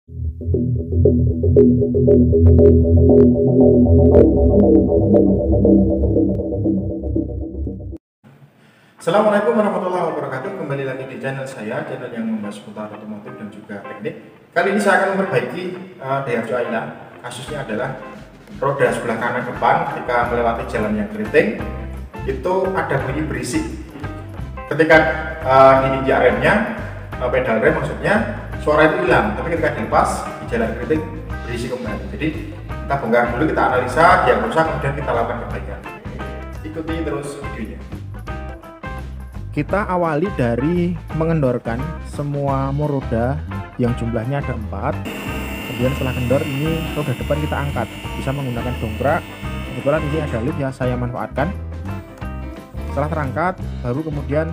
Assalamualaikum warahmatullahi wabarakatuh. Kembali lagi di channel saya, channel yang membahas seputar otomotif dan juga teknik. Kali ini saya akan memperbaiki Daihatsu Ayla. Kasusnya adalah roda sebelah kanan depan ketika melewati jalan yang keriting itu ada bunyi berisik. Ketika diinjak remnya, pedal rem maksudnya, suara itu hilang. Tapi ketika dilepas di jalan keriting berisik kembali. Jadi kita bongkar dulu, kita analisa, diagnosa, kemudian kita lakukan perbaikan. Ikuti terus videonya. Kita awali dari mengendorkan semua mur roda yang jumlahnya ada 4. Kemudian setelah kendor, ini roda depan kita angkat, bisa menggunakan dongkrak. Kebetulan ini ada lift ya, saya manfaatkan. Setelah terangkat, baru kemudian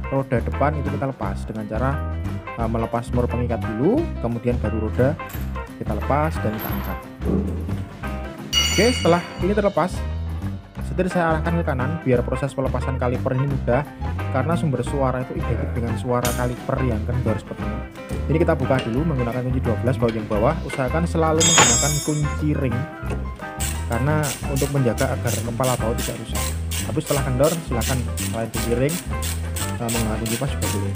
roda depan itu kita lepas dengan cara melepas mur pengikat dulu, kemudian baru roda kita lepas dan kita angkat. Oke, setelah ini terlepas, setir saya arahkan ke kanan biar proses pelepasan kaliper ini mudah, karena sumber suara itu identik dengan suara kaliper yang kendor seperti ini. Ini kita buka dulu menggunakan kunci 12 bagian bawah. Usahakan selalu menggunakan kunci ring karena untuk menjaga agar kepala baut tidak rusak. Tapi setelah kendor silahkan selain kunci ring menggunakan kunci pas juga boleh.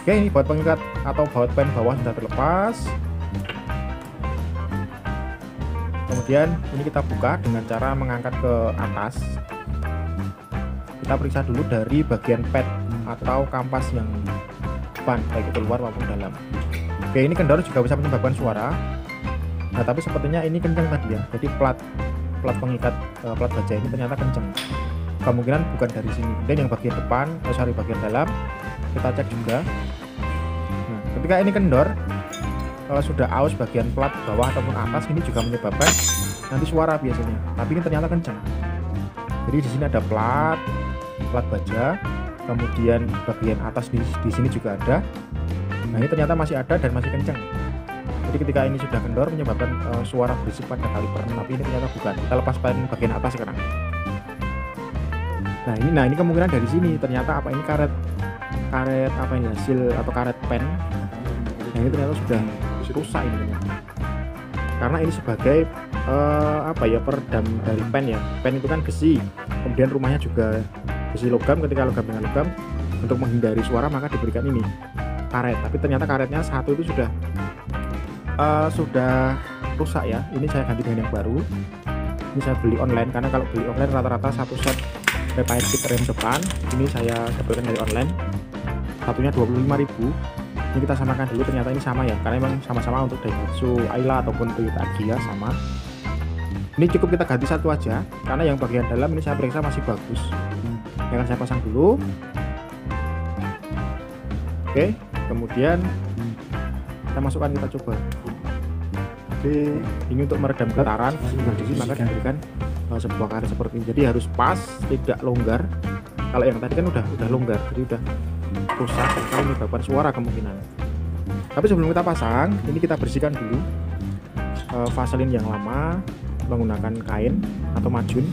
Oke, ini baut pengikat atau baut pen bawah sudah terlepas. Kemudian ini kita buka dengan cara mengangkat ke atas. Kita periksa dulu dari bagian pad atau kampas yang depan, baik itu luar maupun dalam. Oke, ini kendor juga bisa menyebabkan suara. Nah, tapi sepertinya ini kencang tadi ya. Jadi plat pengikat plat baja ini ternyata kencang. Kemungkinan bukan dari sini. Dan yang bagian depan, bagian dalam kita cek juga. Nah, ketika ini kendor, sudah aus bagian plat bawah ataupun atas, ini juga menyebabkan nanti suara biasanya. Tapi ini ternyata kencang. Jadi di sini ada plat baja, kemudian bagian atas di sini juga ada. Nah, ini ternyata masih ada dan masih kencang. Jadi ketika ini sudah kendor menyebabkan suara berisik pada kaliper, tapi ini ternyata bukan. Kita lepas bagian atas sekarang. Nah ini kemungkinan dari sini ternyata ini karet apa ini, hasil atau karet pen. Nah, ini ternyata sudah rusak ini ternyata. Karena ini sebagai peredam dari pen ya. Pen itu kan besi, kemudian rumahnya juga besi logam. Ketika logam dengan logam, untuk menghindari suara maka diberikan ini karet. Tapi ternyata karetnya satu itu sudah rusak ya. Ini saya ganti dengan yang baru. Ini saya beli online, karena kalau beli online rata-rata satu set repair kit rem depan ini saya dapatkan dari online. Satunya 25.000. Ini kita samakan dulu, ternyata ini sama ya, karena memang sama-sama untuk Daihatsu Ayla ataupun Toyota Agya sama. Ini cukup kita ganti satu aja, karena yang bagian dalam ini saya periksa masih bagus. Yang akan saya pasang dulu. Oke, kemudian kita masukkan, kita coba. Oke, ini untuk meredam getaran kondisi, maka diberikan sebuah karet seperti ini. Jadi harus pas, tidak longgar. Kalau yang tadi kan udah longgar, jadi udah rusak dan kalau menyebabkan suara kemungkinan. Tapi sebelum kita pasang, ini kita bersihkan dulu vaselin yang lama menggunakan kain atau majun.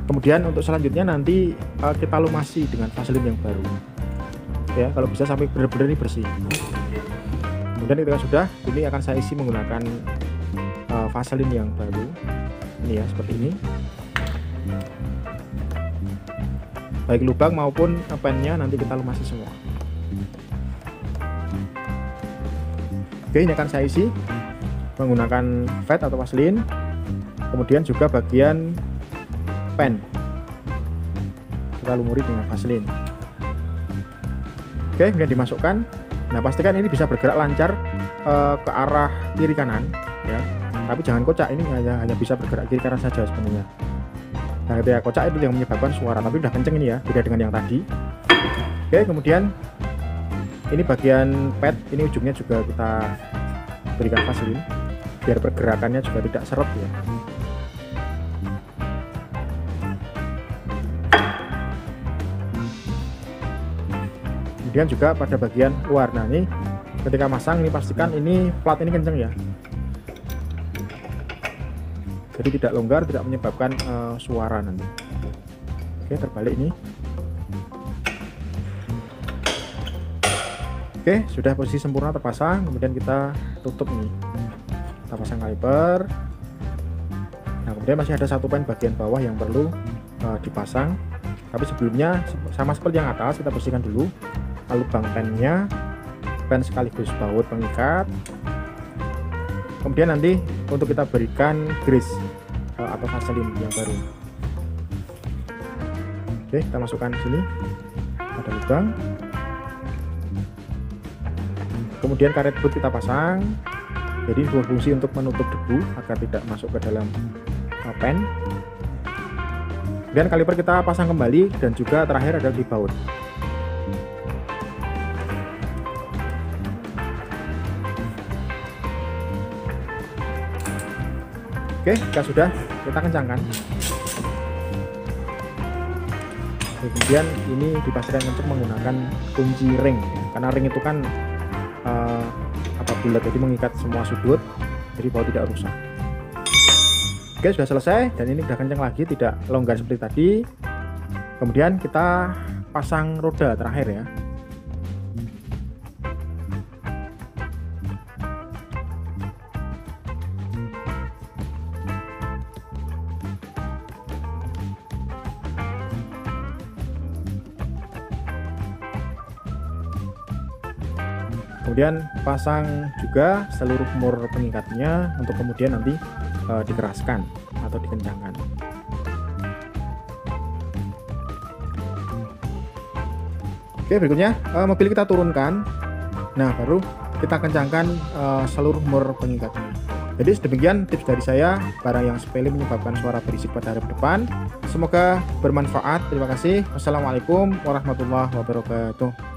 Kemudian untuk selanjutnya nanti kita lumasi dengan vaselin yang baru ya, kalau bisa sampai benar-benar ini bersih. Kemudian ketika sudah, ini akan saya isi menggunakan vaselin yang baru ini ya, seperti ini. Baik lubang maupun pennya nanti kita lumasi semua. Oke, ini akan saya isi menggunakan vat atau vaselin, kemudian juga bagian pen kita lumuri dengan vaselin. Oke, kemudian dimasukkan. Nah, pastikan ini bisa bergerak lancar ke arah kiri kanan ya, tapi jangan kocak. Ini hanya bisa bergerak kiri kanan saja sebenarnya. Nah, ketika kocak itu yang menyebabkan suara, tapi udah kenceng ini ya, beda dengan yang tadi. Oke, kemudian ini bagian pad, ini ujungnya juga kita berikan vaselin biar pergerakannya juga tidak seret ya. Kemudian juga pada bagian luar. Nah, ini ketika masang ini pastikan ini plat ini kenceng ya. Jadi tidak longgar, tidak menyebabkan suara nanti. Oke, terbalik ini. Oke, sudah posisi sempurna terpasang, kemudian kita tutup nih. Kita pasang kaliper. Nah, kemudian masih ada satu pen bagian bawah yang perlu dipasang. Tapi sebelumnya sama seperti yang atas, kita bersihkan dulu lubang pennya, pen sekaligus baut pengikat. Kemudian nanti untuk kita berikan grease atau vaselin yang baru. Oke, kita masukkan di sini. Ada lubang. Kemudian karet boot kita pasang, jadi berfungsi untuk menutup debu agar tidak masuk ke dalam pen. Kemudian kaliper kita pasang kembali dan juga terakhir ada di baut. Oke, jika sudah, kita kencangkan. Kemudian ini dipastikan untuk menggunakan kunci ring, karena ring itu kan bulat, jadi mengikat semua sudut, jadi baut tidak rusak. Oke, sudah selesai dan ini sudah kencang lagi, tidak longgar seperti tadi. Kemudian kita pasang roda terakhir ya. Kemudian pasang juga seluruh mur pengikatnya untuk kemudian nanti dikeraskan atau dikencangkan. Oke, berikutnya mobil kita turunkan. Nah, baru kita kencangkan seluruh mur pengikatnya. Jadi demikian tips dari saya, barang yang sepele menyebabkan suara berisik pada rem depan. Semoga bermanfaat. Terima kasih. Wassalamualaikum warahmatullahi wabarakatuh.